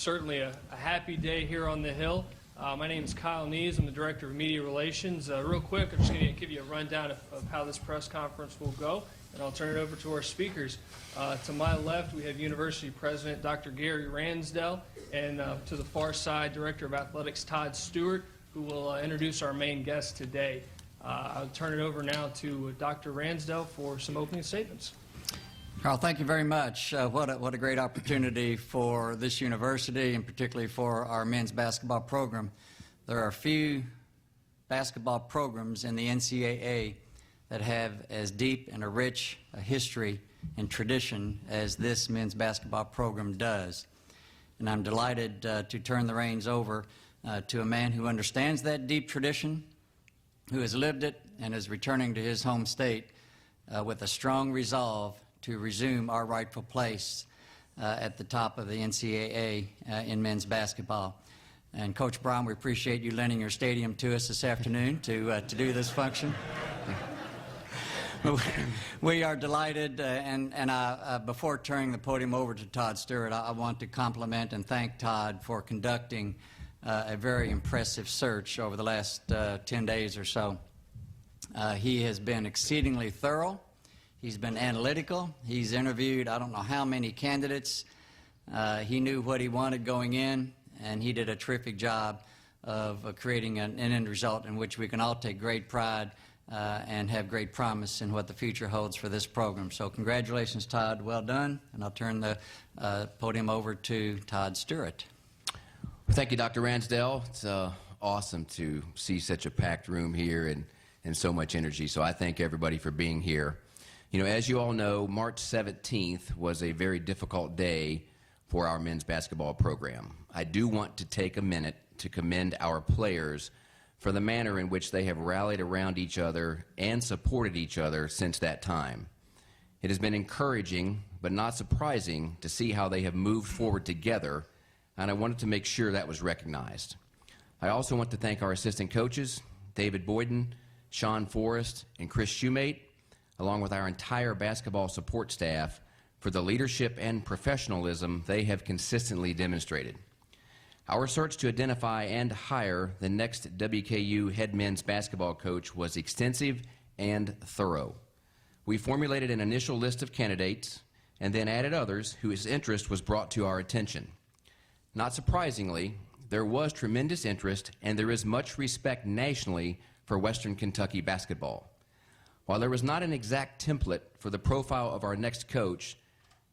certainly a happy day here on the Hill. My name is Kyle Nees. I'm the Director of Media Relations. Real quick, I'm just going to give you a rundown of how this press conference will go, and I'll turn it over to our speakers. To my left, we have University President Dr. Gary Ransdell, and to the far side, Director of Athletics Todd Stewart, who will introduce our main guest today. I'll turn it over now to Dr. Ransdell for some opening statements. Carl, thank you very much. What a great opportunity for this university, and particularly for our men's basketball program. There are few basketball programs in the NCAA that have as deep and a rich history and tradition as this men's basketball program does. And I'm delighted to turn the reins over to a man who understands that deep tradition, who has lived it, and is returning to his home state with a strong resolve to resume our rightful place at the top of the NCAA in men's basketball. And Coach Brown, we appreciate you lending your stadium to us this afternoon to do this function. We are delighted, and before turning the podium over to Todd Stewart, I want to compliment and thank Todd for conducting a very impressive search over the last 10 days or so. He has been exceedingly thorough. He's been analytical. He's interviewed I don't know how many candidates. He knew what he wanted going in, and he did a terrific job of creating an end result in which we can all take great pride and have great promise in what the future holds for this program. So congratulations, Todd. Well done. And I'll turn the podium over to Todd Stewart. Well, thank you, Dr. Ransdell. It's awesome to see such a packed room here and so much energy. So I thank everybody for being here. You know, as you all know, March 17th was a very difficult day for our men's basketball program. I do want to take a minute to commend our players for the manner in which they have rallied around each other and supported each other since that time. It has been encouraging, but not surprising, to see how they have moved forward together, and I wanted to make sure that was recognized. I also want to thank our assistant coaches, David Boyden, Sean Forrest, and Chris Shoemate, along with our entire basketball support staff, for the leadership and professionalism they have consistently demonstrated. Our search to identify and hire the next WKU head men's basketball coach was extensive and thorough. We formulated an initial list of candidates and then added others whose interest was brought to our attention. Not surprisingly, there was tremendous interest, and there is much respect nationally for Western Kentucky basketball. While there was not an exact template for the profile of our next coach,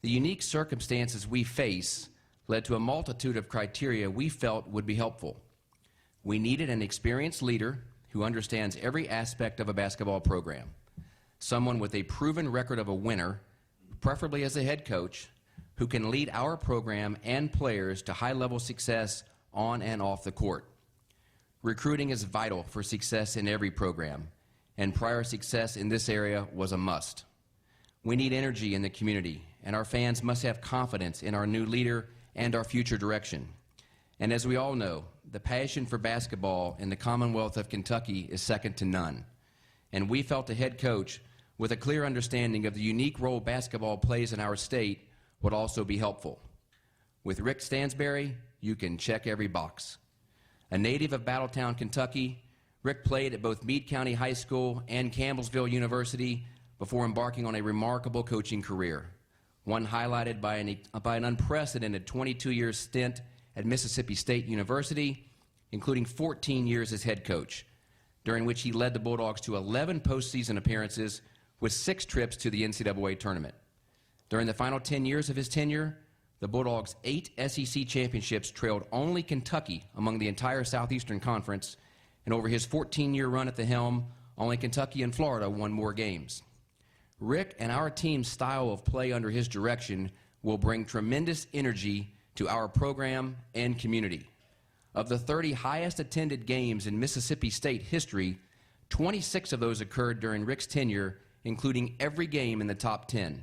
the unique circumstances we face led to a multitude of criteria we felt would be helpful. We needed an experienced leader who understands every aspect of a basketball program, someone with a proven record of a winner, preferably as a head coach, who can lead our program and players to high-level success on and off the court. Recruiting is vital for success in every program, and prior success in this area was a must. We need energy in the community, and our fans must have confidence in our new leader and our future direction. And as we all know, the passion for basketball in the Commonwealth of Kentucky is second to none. And we felt a head coach with a clear understanding of the unique role basketball plays in our state would also be helpful. With Rick Stansberry, you can check every box. A native of Battletown, Kentucky, Rick played at both Meade County High School and Campbellsville University before embarking on a remarkable coaching career, one highlighted by an unprecedented 22-year stint at Mississippi State University, including 14 years as head coach, during which he led the Bulldogs to 11 postseason appearances with 6 trips to the NCAA tournament. During the final 10 years of his tenure, the Bulldogs' 8 SEC championships trailed only Kentucky among the entire Southeastern Conference, and over his 14-year run at the helm, only Kentucky and Florida won more games. Rick and our team's style of play under his direction will bring tremendous energy to our program and community. Of the 30 highest attended games in Mississippi State history, 26 of those occurred during Rick's tenure, including every game in the top 10.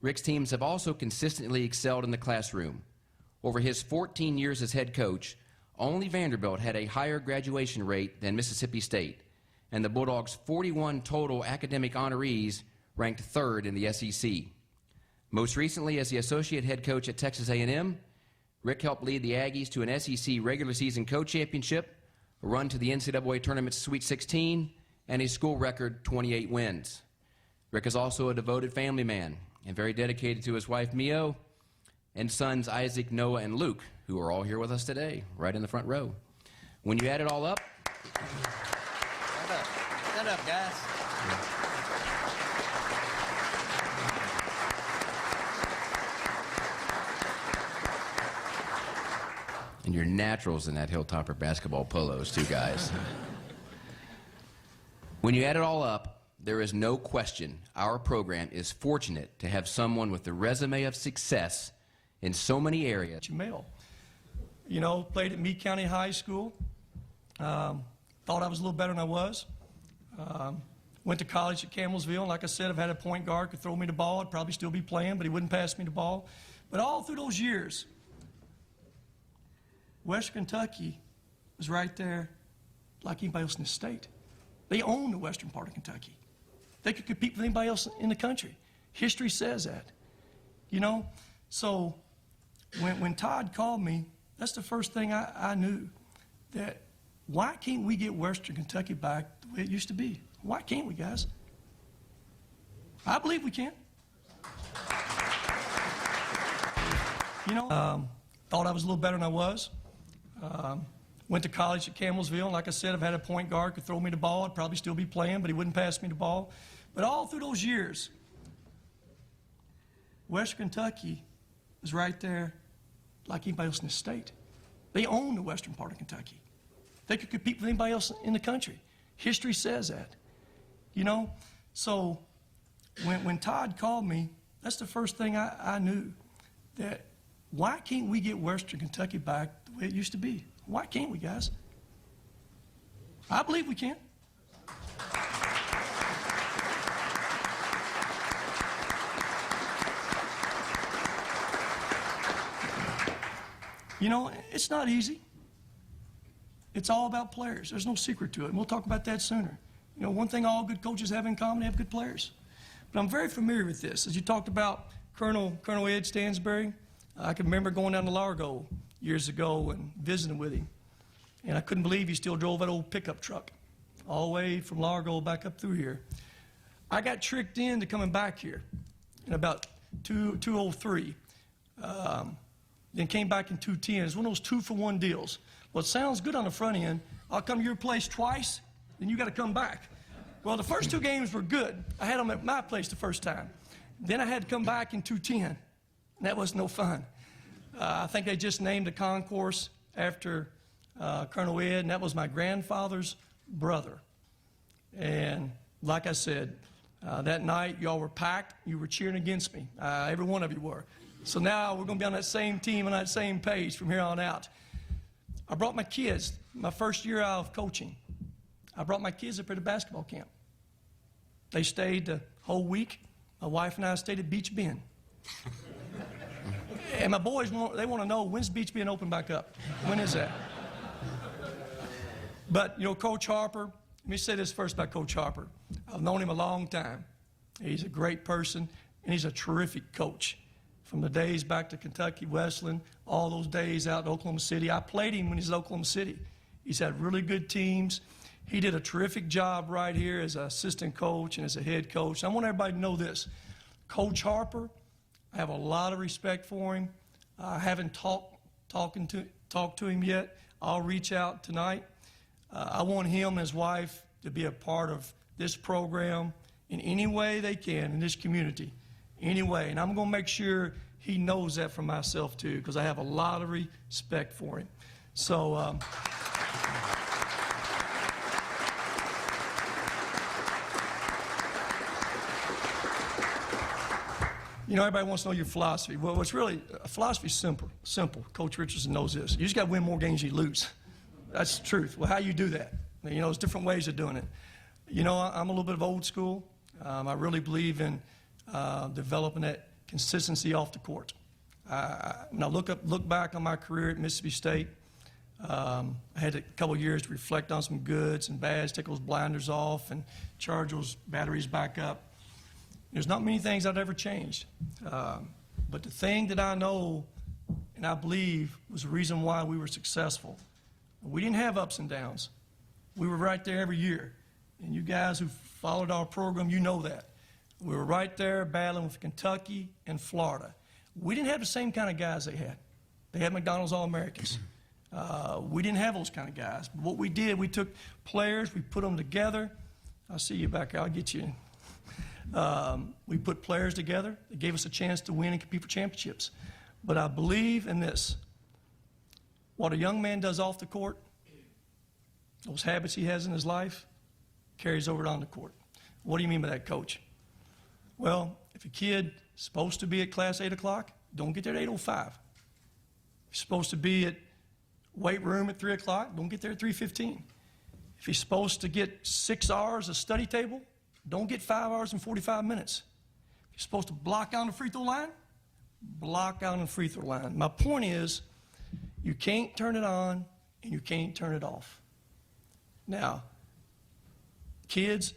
Rick's teams have also consistently excelled in the classroom. Over his 14 years as head coach, only Vanderbilt had a higher graduation rate than Mississippi State, and the Bulldogs' 41 total academic honorees ranked 3rd in the SEC. Most recently, as the associate head coach at Texas A&M, Rick helped lead the Aggies to an SEC regular season co-championship, a run to the NCAA Tournament's Sweet 16, and a school record 28 wins. Rick is also a devoted family man and very dedicated to his wife, Mio, and sons Isaac, Noah, and Luke, who are all here with us today, right in the front row. When you add it all up, Stand up, guys. and you're naturals in that Hilltopper basketball polos, too, guys. When you add it all up, there is no question our program is fortunate to have someone with the resume of success in so many areas. Jamel. You know, played at Meade County High School. Thought I was a little better than I was. Went to college at Campbellsville, and like I said, I've had a point guard could throw me the ball. I'd probably still be playing, but he wouldn't pass me the ball. But all through those years, Western Kentucky was right there like anybody else in the state. They own the western part of Kentucky. They could compete with anybody else in the country. History says that. You know, so when Todd called me, that's the first thing I knew, that why can't we get Western Kentucky back the way it used to be? Why can't we, guys? I believe we can. You know, thought I was a little better than I was. Went to college at Campbellsville, and like I said, I've had a point guard could throw me the ball. I'd probably still be playing, but he wouldn't pass me the ball. But all through those years, Western Kentucky was right there like anybody else in the state. They own the western part of Kentucky. They could compete with anybody else in the country. History says that. You know, so when Todd called me, that's the first thing I knew, that why can't we get Western Kentucky back the way it used to be? Why can't we, guys? I believe we can. You know, it's not easy. It's all about players. There's no secret to it, and we'll talk about that sooner. You know, one thing all good coaches have in common, they have good players. But I'm very familiar with this. As you talked about Colonel Ed Stansbury, I can remember going down to Largo years ago and visiting with him. And I couldn't believe he still drove that old pickup truck all the way from Largo back up through here. I got tricked into coming back here in about 203. Then came back in 210. It's one of those 2-for-1 deals. Well, it sounds good on the front end. I'll come to your place twice, then you got to come back. Well, the first 2 games were good. I had them at my place the first time. Then I had to come back in 210, and that was no fun. I think they just named the concourse after Colonel Ed, and that was my grandfather's brother. And like I said, that night y'all were packed. You were cheering against me. Every one of you were. So now we're going to be on that same team and that same page from here on out. I brought my kids, my first year out of coaching. I brought my kids up here to basketball camp. They stayed the whole week. My wife and I stayed at Beach Bend. And my boys, they want to know, when's Beach Bend open back up? When is that? But, you know, Coach Harper, let me say this first about Coach Harper. I've known him a long time. He's a great person, and he's a terrific coach. From the days back to Kentucky Wesleyan, all those days out in Oklahoma City. I played him when he was in Oklahoma City. He's had really good teams. He did a terrific job right here as an assistant coach and as a head coach. I want everybody to know this. Coach Harper, I have a lot of respect for him. I haven't talked to him yet. I'll reach out tonight. I want him and his wife to be a part of this program in any way they can in this community. Anyway, and I'm going to make sure he knows that for myself too, because I have a lot of respect for him. So, you know, everybody wants to know your philosophy. Well, it's really, philosophy is simple. Coach Richardson knows this. You just got to win more games than you lose. That's the truth. Well, how you do that? You know, there's different ways of doing it. You know, I'm a little bit of old school. I really believe in developing that consistency off the court. When I look back on my career at Mississippi State, I had a couple years to reflect on some goods and bads, take those blinders off and charge those batteries back up. There's not many things I've ever changed. But the thing that I know, and and I believe was the reason why we were successful. We didn't have ups and downs. We were right there every year. And you guys who followed our program, you know that. We were right there battling with Kentucky and Florida. We didn't have the same kind of guys they had. They had McDonald's All-Americans. We didn't have those kind of guys. But what we did, we took players, we put them together. I'll see you back there. I'll get you. We put players together. It gave us a chance to win and compete for championships. But I believe in this. What a young man does off the court, those habits he has in his life, carries over on the court. What do you mean by that, Coach? Well, if a kid is supposed to be at class 8 o'clock, don't get there at 8:05. If you're supposed to be at weight room at 3 o'clock, don't get there at 3:15. If he's supposed to get 6 hours of study table, don't get 5 hours and 45 minutes. If you're supposed to block out the free throw line, block out the free throw line. My point is, you can't turn it on and you can't turn it off. Now, kids.